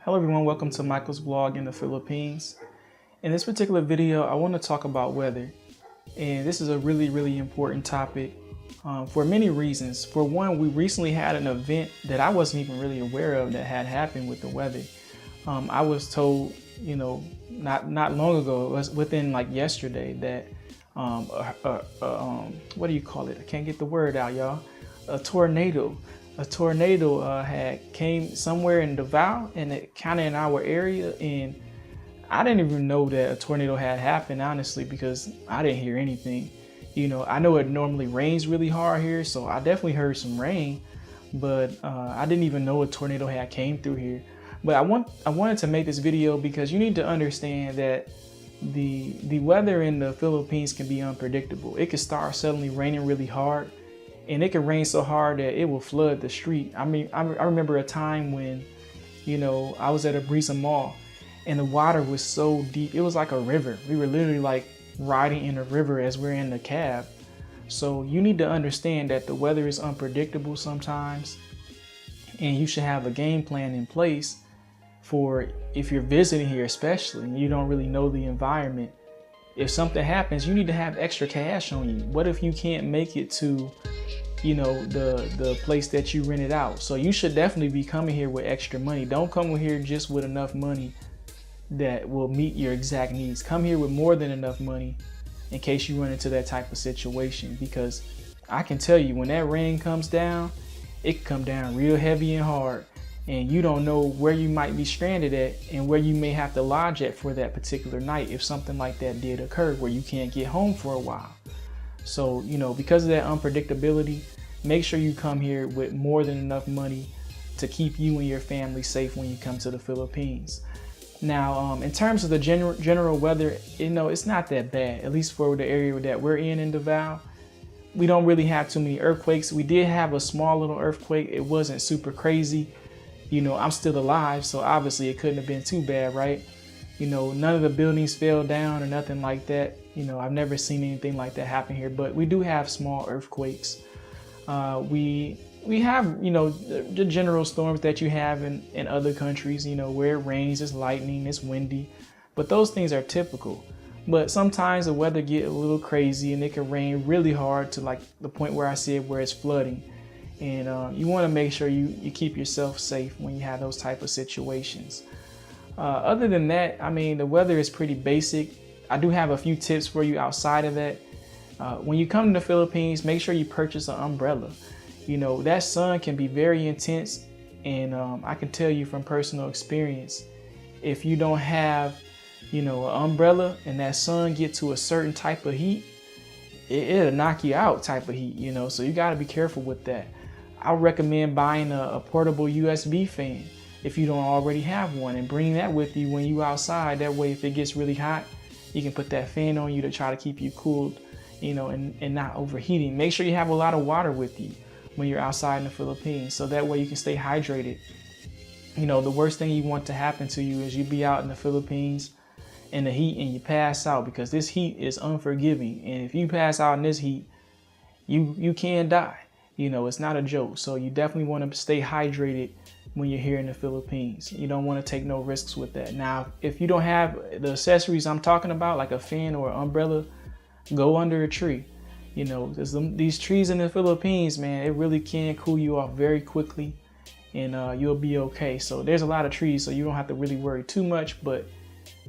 Hello everyone, welcome to Michael's vlog in the Philippines. In this particular video, I want to talk about weather. And this is a really important topic for many reasons. For one, we recently had an event that I wasn't even really aware of that had happened with the weather. I was told, not long ago, it was within like yesterday that what do you call it? I can't get the word out, y'all. A tornado had came somewhere in Davao, and it kind of in our area, and I didn't even know that a tornado had happened, honestly, because I didn't hear anything. I know it normally rains really hard here, so I definitely heard some rain, but I didn't even know a tornado had came through here. But I wanted to make this video because you need to understand that the weather in the Philippines can be unpredictable. It could start suddenly raining really hard, and it can rain so hard that it will flood the street. I mean, I remember a time when, I was at a Breeza Mall and the water was so deep. It was like a river. We were literally like riding in a river as we're in the cab. So you need to understand that the weather is unpredictable sometimes, and you should have a game plan in place for if you're visiting here, especially, and you don't really know the environment. If something happens, you need to have extra cash on you. What if you can't make it to the place that you rented out? So you should definitely be coming here with extra money. Don't come here just with enough money that will meet your exact needs. Come here with more than enough money in case you run into that type of situation, because I can tell you when that rain comes down, it can come down real heavy and hard, and you don't know where you might be stranded at and where you may have to lodge at for that particular night if something like that did occur where you can't get home for a while. So, because of that unpredictability, make sure you come here with more than enough money to keep you and your family safe when you come to the Philippines. Now, in terms of the general weather, it's not that bad, at least for the area that we're in Davao. We don't really have too many earthquakes. We did have a small little earthquake. It wasn't super crazy. I'm still alive, so obviously it couldn't have been too bad, right? None of the buildings fell down or nothing like that. I've never seen anything like that happen here, but we do have small earthquakes. We have, the general storms that you have in other countries, where it rains, it's lightning, it's windy, but those things are typical. But sometimes the weather get a little crazy and it can rain really hard to like the point where I said where it's flooding. And you want to make sure you keep yourself safe when you have those type of situations. Other than that, I mean, the weather is pretty basic. I do have a few tips for you outside of that. When you come to the Philippines, make sure you purchase an umbrella. That sun can be very intense, and I can tell you from personal experience, if you don't have, an umbrella and that sun get to a certain type of heat, it'll knock you out type of heat, so you got to be careful with that. I recommend buying a portable USB fan if you don't already have one, and bring that with you when you outside. That way, if it gets really hot, you can put that fan on you to try to keep you cooled, and not overheating. Make sure you have a lot of water with you when you're outside in the Philippines, so that way you can stay hydrated. The worst thing you want to happen to you is you be out in the Philippines in the heat and you pass out, because this heat is unforgiving. And if you pass out in this heat, you can die. It's not a joke. So you definitely want to stay hydrated when you're here in the Philippines. You don't want to take no risks with that. Now, if you don't have the accessories I'm talking about, like a fan or an umbrella, go under a tree. There's these trees in the Philippines, man, it really can cool you off very quickly, and you'll be okay. So there's a lot of trees, so you don't have to really worry too much. But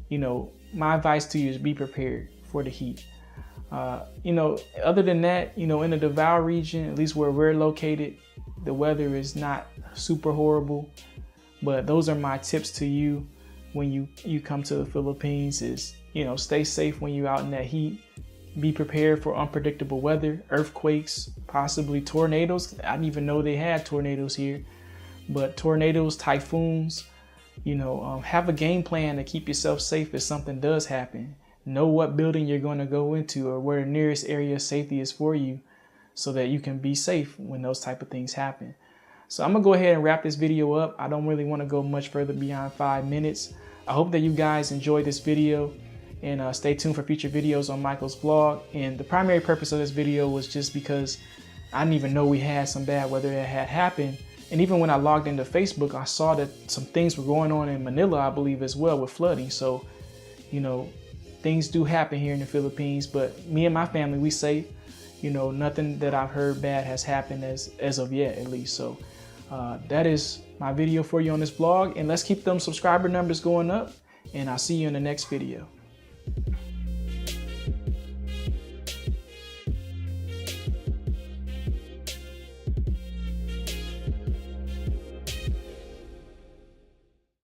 my advice to you is be prepared for the heat. Other than that, in the Davao region, at least where we're located, the weather is not super horrible. But those are my tips to you when you come to the Philippines is, stay safe when you're out in that heat. Be prepared for unpredictable weather, earthquakes, possibly tornadoes. I didn't even know they had tornadoes here, but tornadoes, typhoons, have a game plan to keep yourself safe if something does happen. Know what building you're going to go into or where the nearest area of safety is for you, so that you can be safe when those type of things happen. So I'm gonna go ahead and wrap this video up. I don't really want to go much further beyond 5 minutes. I hope that you guys enjoyed this video, and stay tuned for future videos on Michael's vlog. And the primary purpose of this video was just because I didn't even know we had some bad weather that had happened And even when I logged into Facebook, I saw that some things were going on in Manila, I believe, as well, with flooding. So, you know, things do happen here in the Philippines, but me and my family, we safe. You know, nothing that I've heard bad has happened as of yet, at least. So that is my video for you on this vlog, and let's keep them subscriber numbers going up, and I'll see you in the next video.